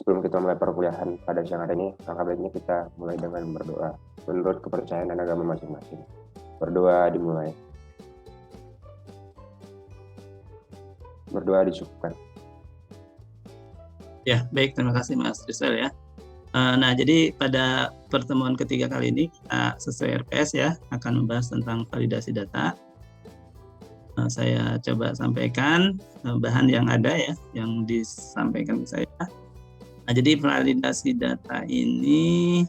Sebelum kita mulai perkuliahan pada siang hari ini, langkah baiknya kita mulai dengan berdoa menurut kepercayaan dan agama masing-masing. Berdoa dimulai. Berdoa dicukupkan. Ya, baik, terima kasih Mas Rizal ya. Nah, jadi pada pertemuan ketiga kali ini kita sesuai RPS ya akan membahas tentang validasi data. Saya coba sampaikan bahan yang ada ya, yang disampaikan ke saya. Nah, jadi validasi data ini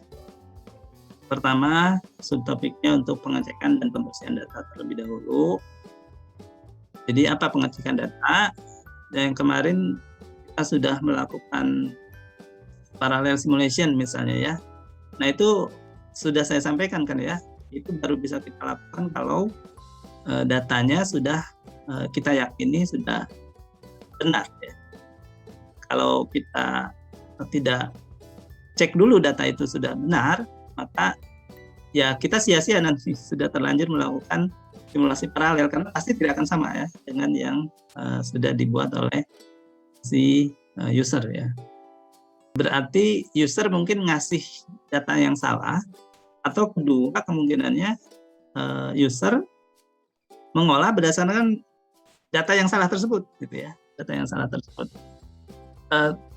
pertama subtopiknya untuk pengecekan dan pembersihan data terlebih dahulu. Jadi apa pengecekan data? Yang kemarin kita sudah melakukan parallel simulation misalnya ya. Nah itu sudah saya sampaikan kan ya, itu baru bisa kita lakukan kalau datanya sudah kita yakini sudah benar ya. Kalau kita tidak cek dulu data itu sudah benar, maka ya kita sia-sia nanti sudah terlanjur melakukan simulasi paralel karena pasti tidak akan sama ya dengan yang sudah dibuat oleh si user ya. Berarti user mungkin ngasih data yang salah, atau kedua kemungkinannya user mengolah berdasarkan data yang salah tersebut gitu ya, data yang salah tersebut.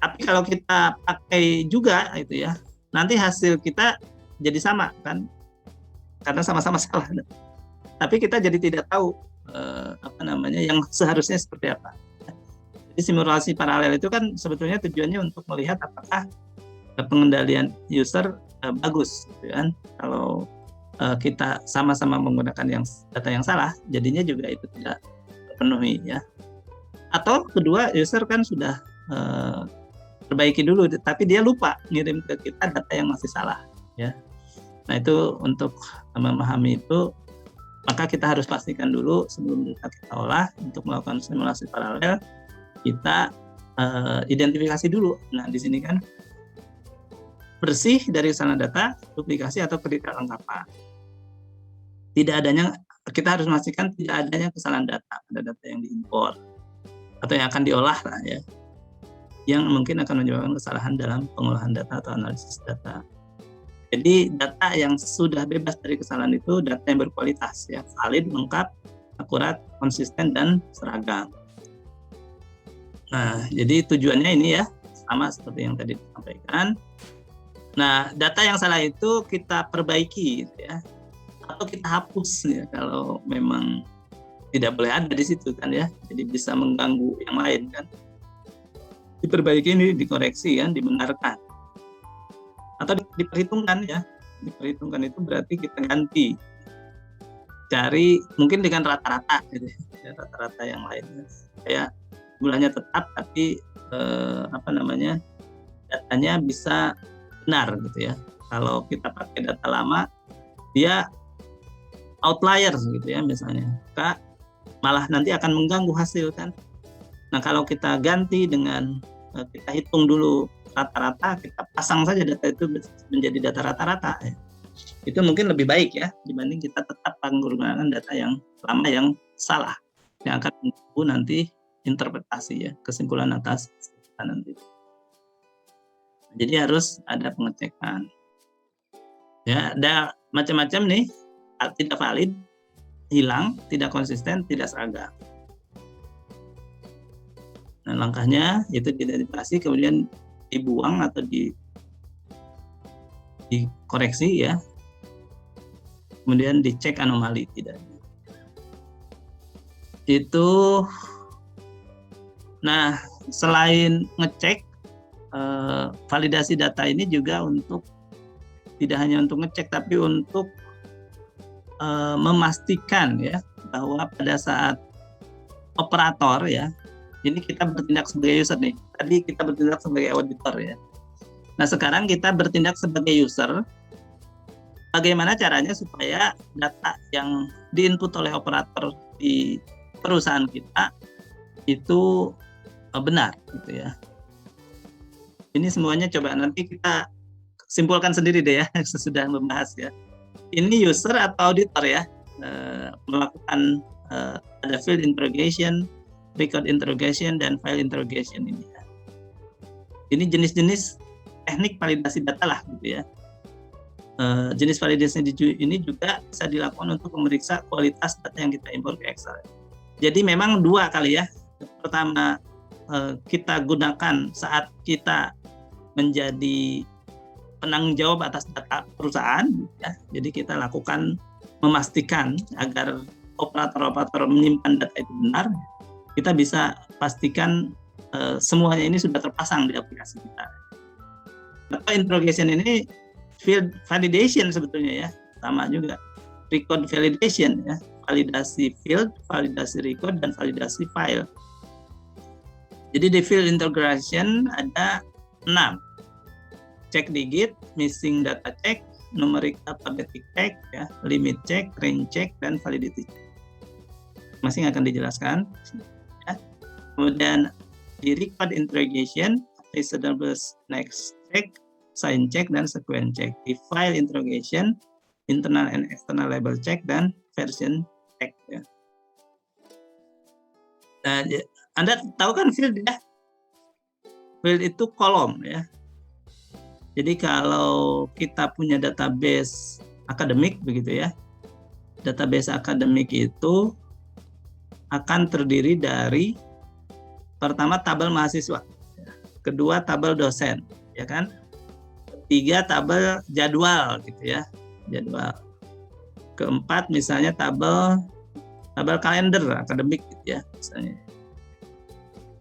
Tapi kalau kita pakai juga itu ya, nanti hasil kita jadi sama kan, karena sama-sama salah. Tapi kita jadi tidak tahu yang seharusnya seperti apa. Jadi simulasi paralel itu kan sebetulnya tujuannya untuk melihat apakah pengendalian user bagus, gitu kan? Kalau kita sama-sama menggunakan data yang salah, jadinya juga itu tidak terpenuhi ya. Atau kedua, user kan sudah perbaiki dulu, tapi dia lupa ngirim ke kita data yang masih salah ya. Nah itu untuk memahami itu, maka kita harus pastikan dulu sebelum kita olah untuk melakukan simulasi paralel, kita identifikasi dulu. Nah di sini kan bersih dari kesalahan data, duplikasi atau ketidakkelengkapan. Kita harus memastikan tidak adanya kesalahan data pada data yang diimpor atau yang akan diolah lah ya, yang mungkin akan menyebabkan kesalahan dalam pengolahan data atau analisis data. Jadi data yang sudah bebas dari kesalahan itu data yang berkualitas ya, valid, lengkap, akurat, konsisten dan seragam. Nah, jadi tujuannya ini ya sama seperti yang tadi disampaikan. Nah, data yang salah itu kita perbaiki gitu ya, atau kita hapus ya kalau memang tidak boleh ada di situ kan ya. Jadi bisa mengganggu yang lain kan. Diperbaiki ini, dikoreksi kan, dibenarkan. Atau diperhitungkan ya. Diperhitungkan itu berarti kita ganti. Cari mungkin dengan rata-rata gitu ya, rata-rata yang lain. Kayak jumlahnya tetap tapi datanya bisa benar gitu ya. Kalau kita pakai data lama, dia outliers gitu ya misalnya, malah nanti akan mengganggu hasil kan. Nah kalau kita ganti dengan kita hitung dulu rata-rata, kita pasang saja data itu menjadi data rata-rata ya. Itu mungkin lebih baik ya dibanding kita tetap menggunakan data yang lama yang salah, yang akan mengganggu nanti interpretasi ya, kesimpulan atas nanti. Jadi harus ada pengecekan. Ya, ada macam-macam nih, tidak valid, hilang, tidak konsisten, tidak seragam. Nah, langkahnya itu diidentifikasi, kemudian dibuang atau dikoreksi ya. Kemudian dicek anomali tidak. Itu nah, selain ngecek, validasi data ini juga untuk tidak hanya untuk ngecek tapi untuk memastikan ya bahwa pada saat operator ya, ini kita bertindak sebagai user nih. Tadi kita bertindak sebagai auditor ya. Nah sekarang kita bertindak sebagai user. Bagaimana caranya supaya data yang diinput oleh operator di perusahaan kita itu benar gitu ya. Ini semuanya coba nanti kita simpulkan sendiri deh ya sesudah membahas ya. Ini user atau auditor ya, melakukan ada field interrogation, record interrogation dan file interrogation ini ya. Ini jenis-jenis teknik validasi data lah gitu ya. Jenis validasi ini juga bisa dilakukan untuk memeriksa kualitas data yang kita import ke Excel. Jadi memang dua kali ya. Pertama kita gunakan saat kita menjadi penanggung jawab atas data perusahaan, ya. Jadi kita lakukan memastikan agar operator-operator menyimpan data itu benar. Kita bisa pastikan semuanya ini sudah terpasang di aplikasi kita. Data interrogation ini field validation sebetulnya ya, sama juga record validation ya, validasi field, validasi record, dan validasi file. Jadi di field integration ada 6: check digit, missing data check, numeric alphabetic check, ya, limit check, range check, dan validity check. Masing akan dijelaskan. Ya. Kemudian di record interrogation, reasonable next check, sign check, dan sequence check. Di file interrogation, internal and external label check, dan version check. Ya. Nah, Anda tahu kan field ya? Field itu kolom ya. Jadi kalau kita punya database akademik begitu ya, database akademik itu akan terdiri dari pertama tabel mahasiswa, kedua tabel dosen, ya kan? Ketiga tabel jadwal gitu ya, jadwal. Keempat misalnya tabel kalender akademik gitu ya, misalnya.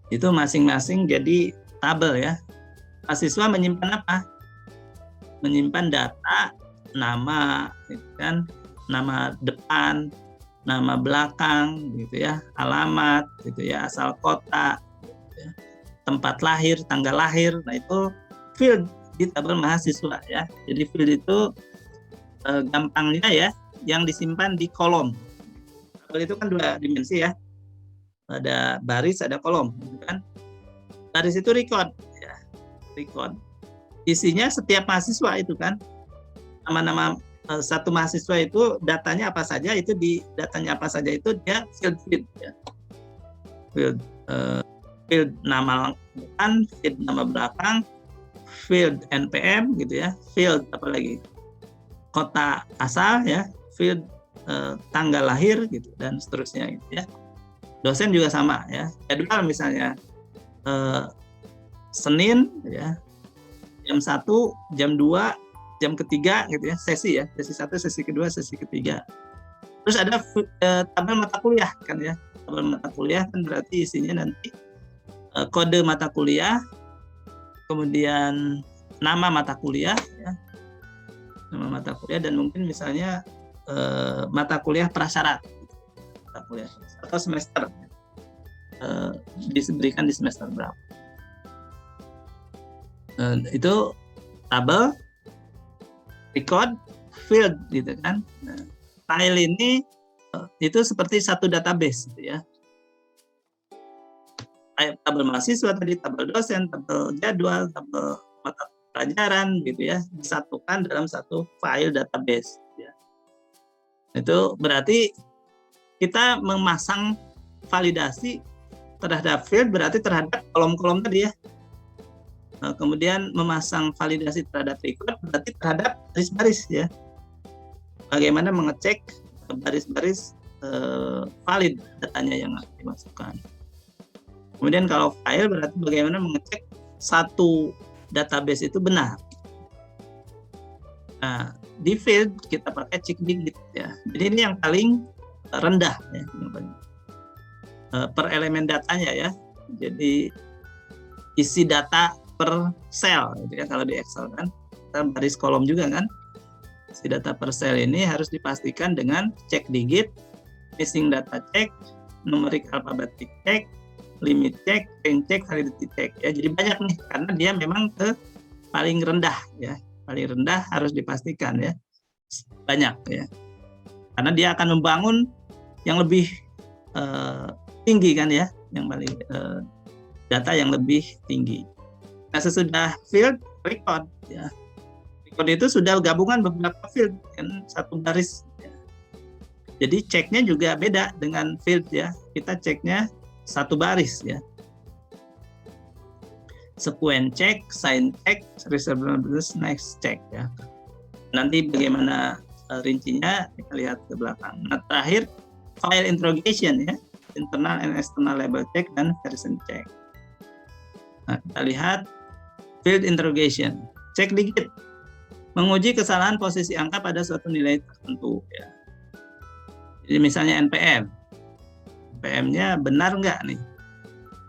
Itu masing-masing jadi tabel ya. Mahasiswa menyimpan apa? Menyimpan data, nama, gitu kan, nama depan, nama belakang, gitu ya, alamat, gitu ya, asal kota, gitu ya, tempat lahir, tanggal lahir. Nah itu field di tabel mahasiswa ya. Jadi field itu gampangnya ya, yang disimpan di kolom. Tabel itu kan 2 dimensi ya. Ada baris, ada kolom, gitu kan. Baris itu record ya. Record. Isinya setiap mahasiswa itu kan. Nama-nama satu mahasiswa itu datanya apa saja, itu di datanya apa saja itu dia field ya. Field nama depan, field nama belakang, field NPM gitu ya, field apalagi kota asal ya, field tanggal lahir gitu, dan seterusnya gitu ya. Dosen juga sama ya, jadwal misalnya Senin ya, jam 1, jam 2, jam ketiga gitu ya, sesi ya, sesi 1, sesi kedua, sesi ketiga. Terus ada tabel mata kuliah kan ya, tabel mata kuliah kan berarti isinya nanti kode mata kuliah, kemudian nama mata kuliah ya, nama mata kuliah, dan mungkin misalnya mata kuliah prasyarat, mata kuliah atau semester diberikan di semester berapa. Itu tabel, record, field gitu kan. Nah, file ini itu seperti satu database gitu ya. Tabel mahasiswa tadi, tabel dosen, tabel jadwal, tabel mata pelajaran gitu ya, disatukan dalam satu file database ya. Itu berarti kita memasang validasi terhadap field, berarti terhadap kolom-kolom tadi ya. Kemudian memasang validasi terhadap record berarti terhadap baris-baris ya. Bagaimana mengecek baris-baris valid datanya yang dimasukkan. Kemudian kalau file berarti bagaimana mengecek satu database itu benar. Nah, di field kita pakai check digit ya. Jadi ini yang paling rendah ya, yang paling per elemen datanya ya. Jadi isi data per sel gitu ya, kalau di Excel kan kita baris kolom juga kan. Isi data per sel ini harus dipastikan dengan check digit, missing data check, numeric alphabetic check, limit check, range check, validity check ya. Jadi banyak nih karena dia memang ke paling rendah ya. Paling rendah harus dipastikan ya. Banyak ya. Karena dia akan membangun yang lebih tinggi kan ya, yang paling data yang lebih tinggi. Nah, sesudah field record ya. Record itu sudah gabungan beberapa field kan, satu baris ya. Jadi ceknya juga beda dengan field ya. Kita ceknya satu baris ya. sequence check, sign check, reasonableness next check ya. Nanti bagaimana rincinya kita lihat ke belakang. Nah, terakhir file interrogation ya, internal and external label check dan version check. Nah, kita lihat field interrogation, cek digit, menguji kesalahan posisi angka pada suatu nilai tertentu ya. Jadi misalnya NPM, NPM-nya benar nggak nih?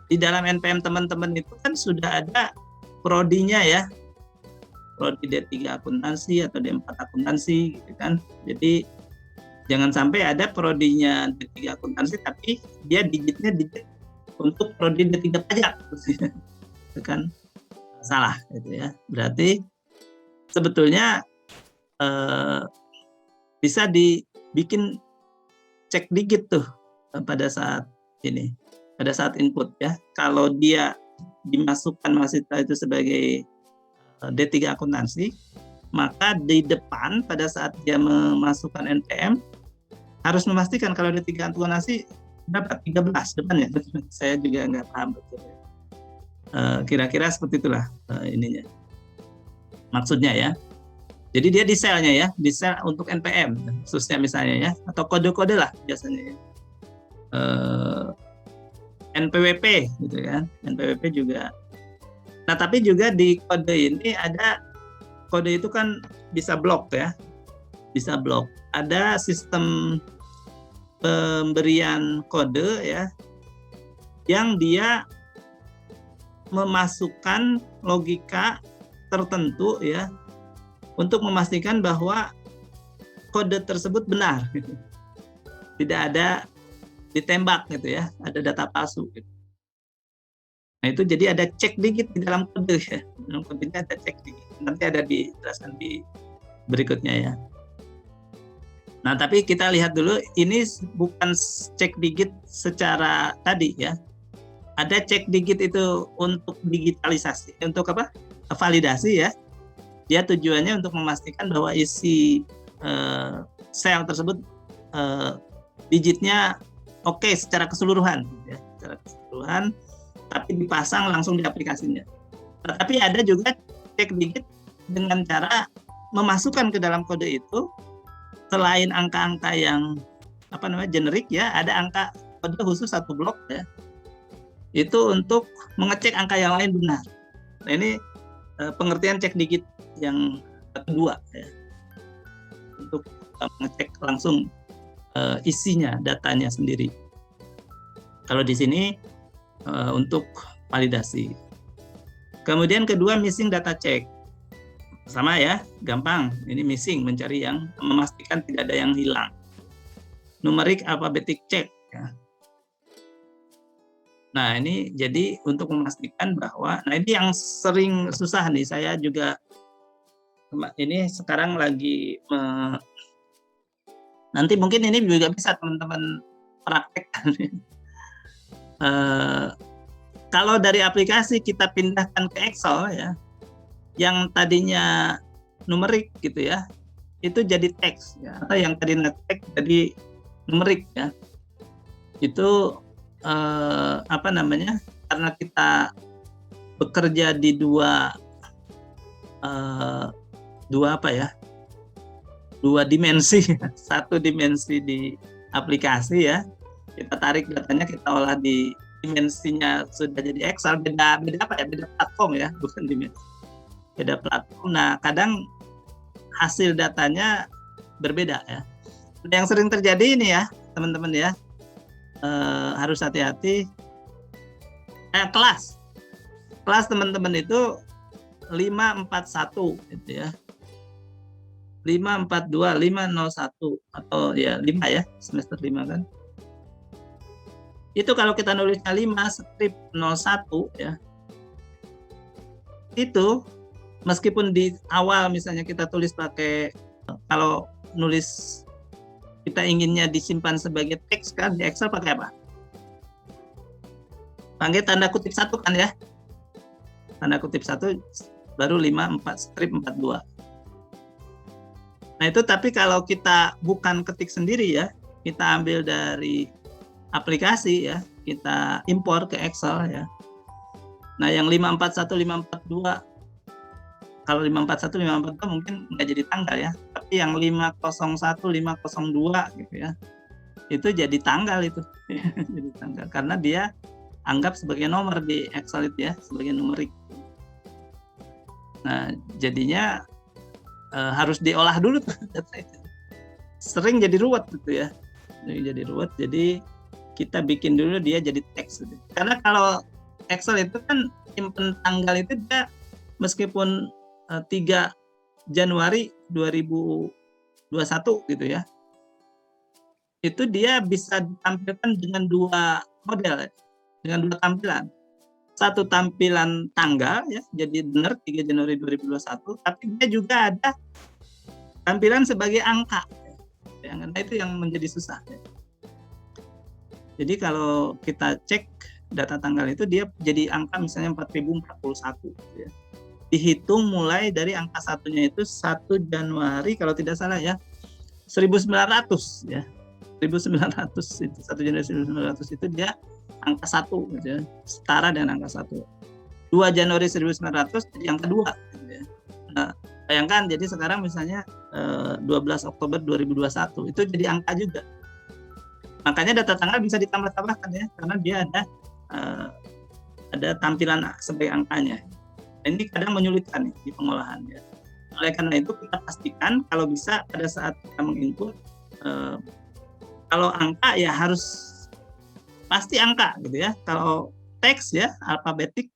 Di dalam NPM teman-teman itu kan sudah ada prodinya ya, prodi D3 akuntansi atau D4 akuntansi gitu kan. Jadi jangan sampai ada prodinya D3 akuntansi tapi dia digitnya digit untuk prodi D3 pajak, itu kan salah gitu ya. Berarti sebetulnya bisa dibikin cek digit tuh pada saat ini, pada saat input ya. Kalau dia dimasukkan mahasiswa itu sebagai D3 akuntansi, maka di depan pada saat dia memasukkan NPM harus memastikan kalau D3 akuntansi dapat 13 depannya. Saya juga nggak paham betul. Kira-kira seperti itulah ininya. Maksudnya ya. Jadi dia di selnya ya, di sel untuk NPM khususnya misalnya ya, atau kode-kode lah biasanya ya. NPWP gitu kan, NPWP juga. Nah tapi juga di kode ini ada, kode itu kan bisa blok ya, bisa blok. Ada sistem pemberian kode ya, yang dia memasukkan logika tertentu ya, untuk memastikan bahwa kode tersebut benar gitu. Tidak ada ditembak gitu ya, ada data palsu gitu. Nah itu jadi ada cek digit di dalam kode ya, dalam kodenya ada cek digit. Nanti ada dijelaskan di berikutnya ya. Nah tapi kita lihat dulu, ini bukan cek digit secara tadi ya. Ada cek digit itu untuk digitalisasi, untuk apa? Validasi ya. Dia tujuannya untuk memastikan bahwa isi sel tersebut digitnya oke secara keseluruhan ya, secara keseluruhan, tapi dipasang langsung di aplikasinya. Tapi ada juga cek digit dengan cara memasukkan ke dalam kode itu selain angka-angka yang generik ya, ada angka kode khusus satu blok ya. Itu untuk mengecek angka yang lain benar. Nah ini pengertian cek digit yang kedua ya, untuk mengecek langsung isinya, datanya sendiri. Kalau di sini untuk validasi. Kemudian kedua, missing data check. Sama ya, gampang. Ini missing, mencari yang memastikan tidak ada yang hilang. Numeric alphabetic check ya. Nah ini jadi untuk memastikan bahwa, nah ini yang sering susah nih, saya juga ini sekarang lagi nanti mungkin ini juga bisa teman-teman praktekkan. Kalau dari aplikasi kita pindahkan ke Excel ya, yang tadinya numerik gitu ya, itu jadi teks ya, atau yang tadinya teks jadi numerik ya. Itu karena kita bekerja di dua dimensi, satu dimensi di aplikasi ya, kita tarik datanya, kita olah di dimensinya sudah jadi Excel, beda platform ya, bukan dimensi, beda platform. Nah kadang hasil datanya berbeda ya. Yang sering terjadi ini ya teman-teman ya, harus hati-hati. Kelas teman-teman itu 541 gitu ya, 542, 501 atau ya 5 ya, semester 5 kan. Itu kalau kita nulisnya 5 strip 01 ya, itu meskipun di awal misalnya kita tulis pakai, kalau nulis kita inginnya disimpan sebagai teks kan, di Excel pakai apa? Pakai tanda kutip 1 kan ya, tanda kutip 1 baru 54 strip 42. Nah itu, tapi kalau kita bukan ketik sendiri ya, kita ambil dari aplikasi ya, kita impor ke Excel ya, Nah, yang 541, 542, kalau 541, 542 mungkin nggak jadi tanggal ya. Tapi yang 501, 502 gitu ya, itu jadi tanggal itu. Jadi tanggal. Karena dia anggap sebagai nomor di Excel itu ya, sebagai numerik. Nah, jadinya harus diolah dulu tuh data itu. Sering jadi ruwet gitu ya. Jadi ruwet, jadi kita bikin dulu dia jadi teks gitu. Karena kalau Excel itu kan simpen tanggal itu dia meskipun 3 Januari 2021 gitu ya, itu dia bisa ditampilkan dengan 2 model, dengan 2 tampilan. Satu tampilan tanggal ya, jadi benar 3 Januari 2021, tapi dia juga ada tampilan sebagai angka. Nah, itu yang menjadi susah. Jadi kalau kita cek data tanggal itu dia jadi angka misalnya 4041 gitu ya. Dihitung mulai dari angka satunya itu 1 Januari kalau tidak salah ya 1900 ya. 1900 itu 1 Januari 1900 itu dia angka 1 gitu ya. Setara dengan angka 1. 2 Januari 1900 jadi angka 2 gitu ya. Nah, bayangkan jadi sekarang misalnya 12 Oktober 2021 itu jadi angka juga. Makanya data tanggal bisa ditambah-tambahkan ya karena dia ada tampilan sebagai angkanya. Ini kadang menyulitkan di pengolahan ya. Oleh karena itu kita pastikan kalau bisa pada saat kita menginput kalau angka ya harus pasti angka gitu ya. Kalau teks ya alfabetik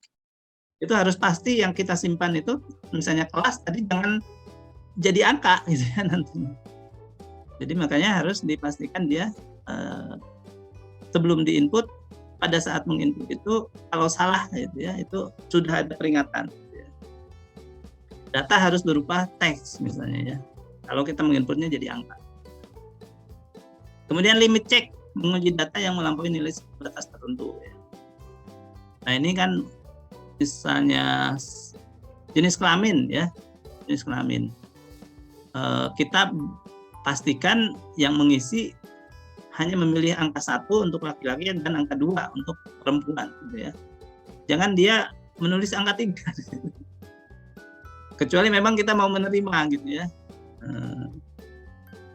itu harus pasti yang kita simpan itu misalnya kelas tadi jangan jadi angka gitu ya nantinya. Jadi makanya harus dipastikan dia sebelum diinput pada saat menginput itu kalau salah gitu ya itu sudah ada peringatan. Gitu ya. Data harus berupa teks misalnya ya. Kalau kita menginputnya jadi angka. Kemudian limit check menguji data yang melampaui nilai batas tertentu. Ya. Nah ini kan misalnya jenis kelamin ya, jenis kelamin. Kita pastikan yang mengisi hanya memilih angka 1 untuk laki-laki dan angka 2 untuk perempuan gitu ya. Jangan dia menulis angka 3. Kecuali memang kita mau menerima gitu ya.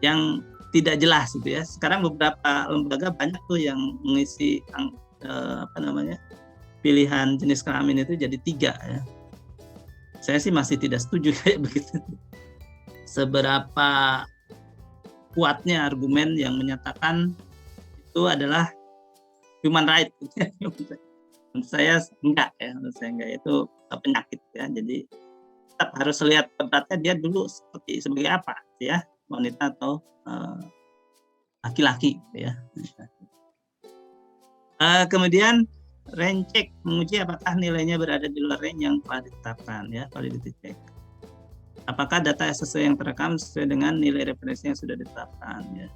Yang tidak jelas gitu ya. Sekarang beberapa lembaga banyak tuh yang mengisi pilihan jenis kelamin itu jadi 3 ya. Saya sih masih tidak setuju kayak begitu. Seberapa kuatnya argumen yang menyatakan itu adalah human right. Menurut saya enggak ya, menurut saya enggak, itu penyakit ya. Jadi tetap harus lihat beratnya dia dulu sebagai apa ya, wanita atau laki-laki ya. Kemudian range check menguji apakah nilainya berada di luar range yang telah ditetapkan ya, validity check. Apakah data sesuai yang terekam sesuai dengan nilai referensi yang sudah ditetapkan ya.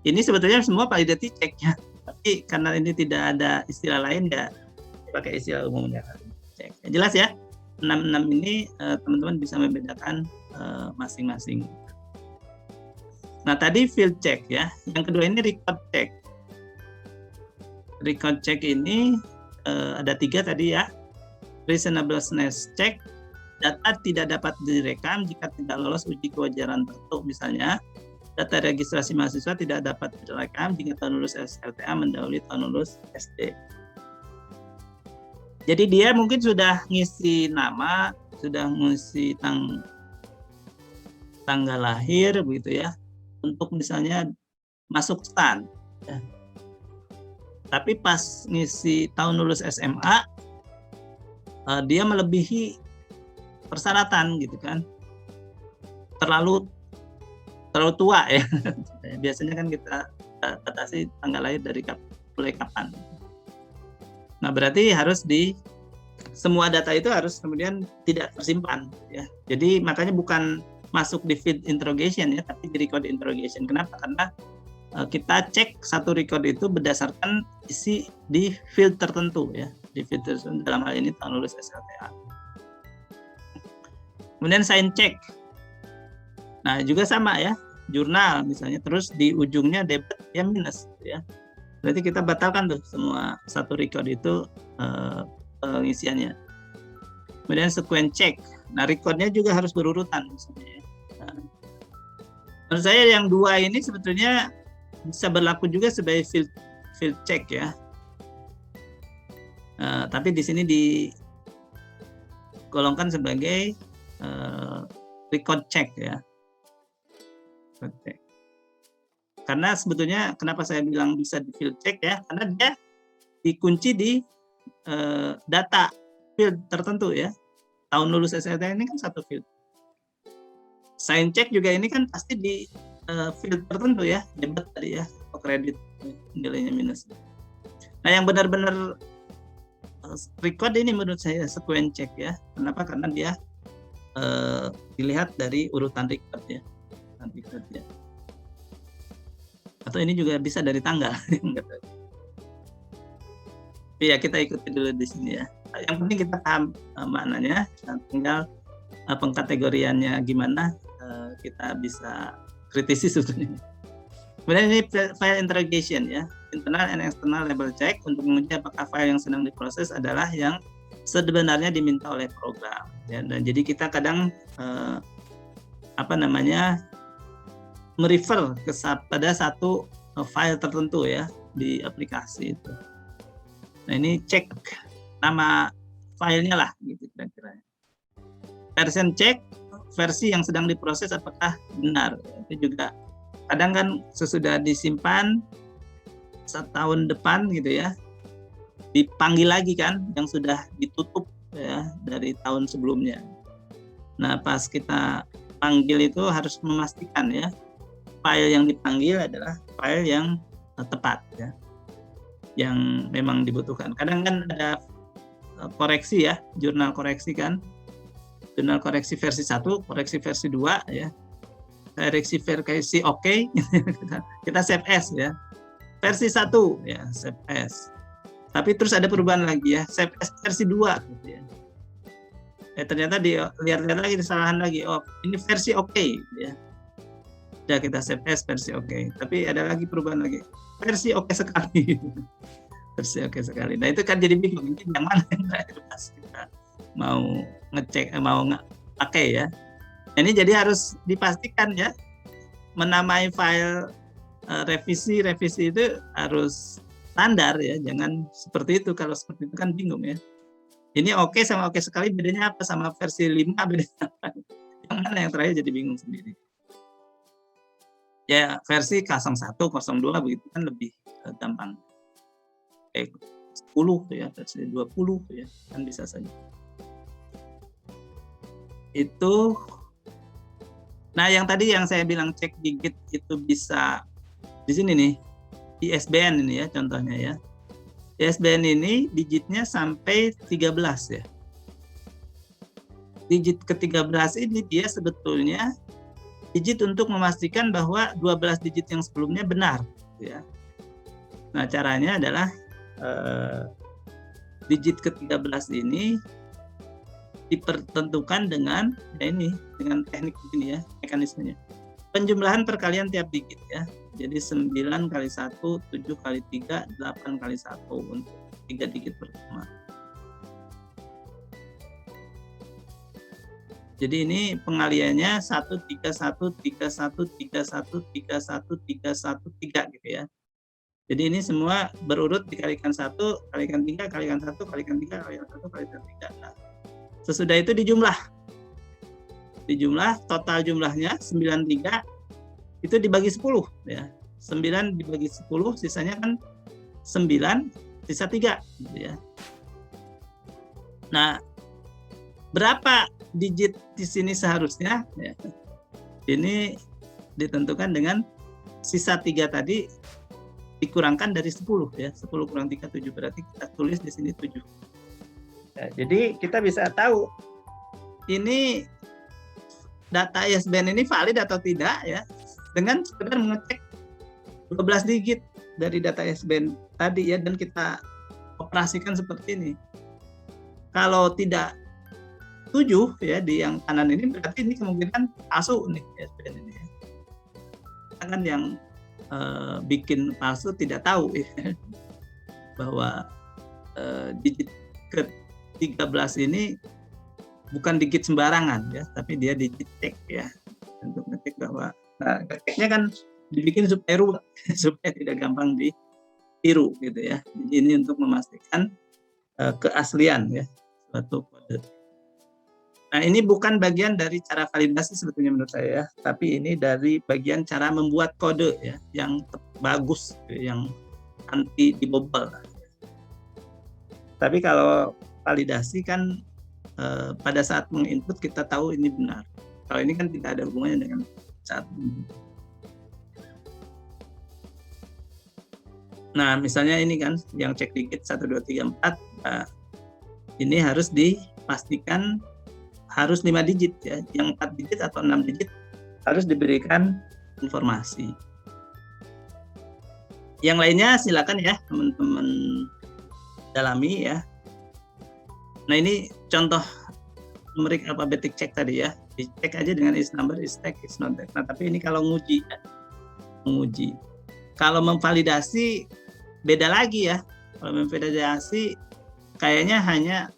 Ini sebetulnya semua validity check ya. Tapi karena ini tidak ada istilah lain ya pakai istilah umumnya check. Jelas ya. 6 ini teman-teman bisa membedakan masing-masing. Nah, tadi field check ya. Yang kedua ini record check. Record check ini ada 3 tadi ya. Reasonableness check, data tidak dapat direkam jika tidak lolos uji kewajaran tertentu. Misalnya, data registrasi mahasiswa tidak dapat direkam jika tahun lulus SLTA mendahului tahun lulus SD. Jadi dia mungkin sudah ngisi nama, sudah ngisi tanggal lahir begitu ya, untuk misalnya masuk STAN. Ya. Tapi pas ngisi tahun lulus SMA, dia melebihi persyaratan gitu kan, terlalu tua ya. Biasanya kan kita batasi tanggal lahir dari mulai kapan. Nah berarti harus semua data itu harus kemudian tidak tersimpan ya. Jadi makanya bukan masuk di field interrogation ya, tapi di record interrogation. Kenapa? Karena kita cek satu record itu berdasarkan isi di field tertentu ya, di field tertentu, dalam hal ini tahun lulus SLTA. Kemudian sign check. Nah, juga sama ya, jurnal misalnya, terus di ujungnya debit ya minus ya. Berarti kita batalkan tuh semua satu record itu pengisiannya. Kemudian sequence check. Nah, recordnya juga harus berurutan misalnya, ya. Nah, menurut saya yang dua ini sebetulnya bisa berlaku juga sebagai field check ya. Tapi di sini digolongkan sebagai record check ya. Record check. Karena sebetulnya kenapa saya bilang bisa di field check ya, karena dia dikunci di data field tertentu ya. Tahun lulus SNMPTN ini kan satu field. Sign check juga ini kan pasti di field tertentu ya, debit tadi ya, atau kredit nilainya minus. Nah, yang benar-benar record ini menurut saya sequence check ya. Kenapa? Karena dia dilihat dari urutan record ya. Atau ini juga bisa dari tanggal. Tapi ya kita ikuti dulu di sini ya. Yang penting kita paham maknanya, tinggal pengkategoriannya gimana kita bisa kritisi sebetulnya. Kemudian ini file interrogation ya, internal and external label check untuk menguji apakah file yang sedang diproses adalah yang sebenarnya diminta oleh program. Ya, dan jadi kita kadang merefer pada satu file tertentu ya di aplikasi itu. Nah, ini cek nama filenya lah gitu kira-kira. Version check, versi yang sedang diproses apakah benar. Itu juga kadang kan sesudah disimpan setahun depan gitu ya, dipanggil lagi kan yang sudah ditutup ya dari tahun sebelumnya. Nah, pas kita panggil itu harus memastikan ya file yang dipanggil adalah file yang tepat ya, yang memang dibutuhkan. Kadang kan ada koreksi ya, jurnal koreksi kan, jurnal koreksi versi 1, koreksi versi 2 ya, koreksi versi oke, kita save as ya, versi 1 ya save as, tapi terus ada perubahan lagi ya, save as versi 2 gitu ya. Ternyata lihat-lihat lagi, kesalahan lagi, oh ini versi oke gitu ya. Udah kita save as versi oke, tapi ada lagi perubahan lagi, versi oke sekali. Versi oke sekali. Nah, itu kan jadi bingung, ini yang mana yang terakhir pas kita mau ngecek, mau pakai ya. Ini jadi harus dipastikan ya, menamai file revisi itu harus standar ya, jangan seperti itu. Kalau seperti itu kan bingung ya. Ini oke sama oke sekali bedanya apa, sama versi 5 bedanya apa? Yang mana yang terakhir jadi bingung sendiri. Ya versi 01, 02 begitu kan lebih gampang. 10 ya, versi 20 ya, kan bisa saja. Itu. Nah, yang tadi yang saya bilang cek digit itu bisa di sini nih, ISBN ini ya contohnya ya. ISBN ini digitnya sampai 13 ya. Digit ke-13 ini dia sebetulnya digit untuk memastikan bahwa 12 digit yang sebelumnya benar ya. Nah, caranya adalah digit ke-13 ini dipertentukan dengan dengan teknik ini ya, mekanismenya. Penjumlahan perkalian tiap digit ya. Jadi 9 kali 1, 7 kali 3, 8 kali 1 untuk 3 digit pertama. Jadi ini pengaliannya 1, 3, 1, 3, 1, 3, 1, 3, 1, 3, 1, 3 gitu ya. Jadi ini semua berurut dikalikan 1, kalikan 3, kalikan 1, kalikan 3, kalikan 1, kalikan 3. Nah, sesudah itu dijumlah. Total jumlahnya 93 itu dibagi 10 ya. 9 dibagi 10 sisanya kan 9 sisa 3 gitu ya. Nah, berapa digit di sini seharusnya ya. Ini ditentukan dengan sisa 3 tadi dikurangkan dari 10 ya. 10 kurang 3 7, berarti kita tulis di sini 7. Ya, jadi kita bisa tahu ini data ISBN ini valid atau tidak ya, dengan sekedar mengecek 12 digit dari data ISBN tadi ya, dan kita operasikan seperti ini. Kalau tidak 7 ya di yang kanan ini, berarti ini kemungkinan palsu nih ISBN ini ya. Kan yang bikin palsu tidak tahu ya, bahwa digit 13 ini bukan digit sembarangan ya, tapi dia digit cek ya, untuk ngecek bahwa ceknya kan dibikin supaya ruwet supaya tidak gampang ditiru gitu ya. Jadi ini untuk memastikan keaslian ya suatu kode. Nah, ini bukan bagian dari cara validasi sebetulnya menurut saya, tapi ini dari bagian cara membuat kode ya yang bagus, yang anti dibobol. Tapi kalau validasi kan pada saat menginput kita tahu ini benar. Kalau ini kan tidak ada hubungannya dengan saat menginput. Nah, misalnya ini kan yang cek digit 1, 2, 3, 4, ini harus dipastikan harus 5 digit ya. Yang 4 digit atau 6 digit harus diberikan informasi. Yang lainnya silakan ya teman-teman dalami ya. Nah, ini contoh numerik alphabetic check tadi ya. Dicek aja dengan is number, is tag, is not tag. Nah, tapi ini kalau menguji ya. Menguji. Kalau memvalidasi beda lagi ya. Kalau memvalidasi kayaknya hanya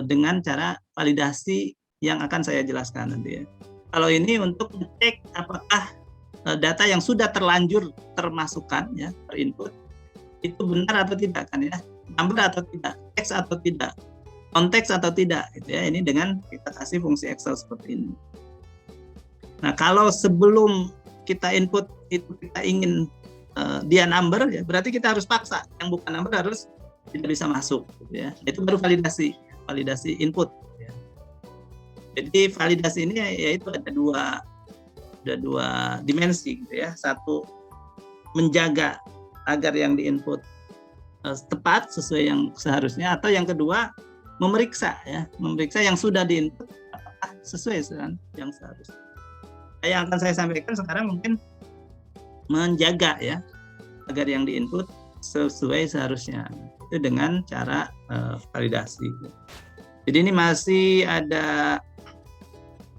dengan cara validasi yang akan saya jelaskan nanti ya. Kalau ini untuk ngecek apakah data yang sudah terlanjur termasukkan ya, terinput itu benar atau tidak kan ya, number atau tidak, teks atau tidak, konteks atau tidak gitu ya. Ini dengan kita kasih fungsi Excel seperti ini. Nah, kalau sebelum kita input itu kita ingin dia number ya, berarti kita harus paksa yang bukan number harus tidak bisa masuk gitu ya. Itu baru validasi input ya. Jadi validasi ini yaitu ada dua dimensi gitu ya. Satu, menjaga agar yang diinput tepat sesuai yang seharusnya, atau yang kedua memeriksa yang sudah diinput apakah sesuai dengan yang seharusnya. Yang akan saya sampaikan sekarang mungkin menjaga ya agar yang diinput sesuai seharusnya, itu dengan cara validasi. Jadi ini masih ada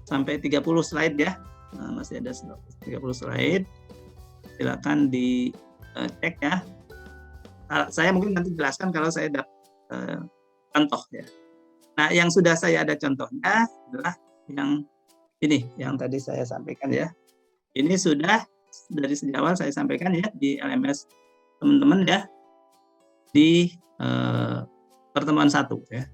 sampai 30 slide ya. Masih ada 30 slide. Silakan dicek ya. Saya mungkin nanti jelaskan kalau saya dapat contoh ya. Nah, yang sudah saya ada contohnya adalah yang ini, yang tadi saya sampaikan ya. Ini sudah dari sejak awal saya sampaikan ya di LMS teman-teman ya, di pertemuan 1 ya.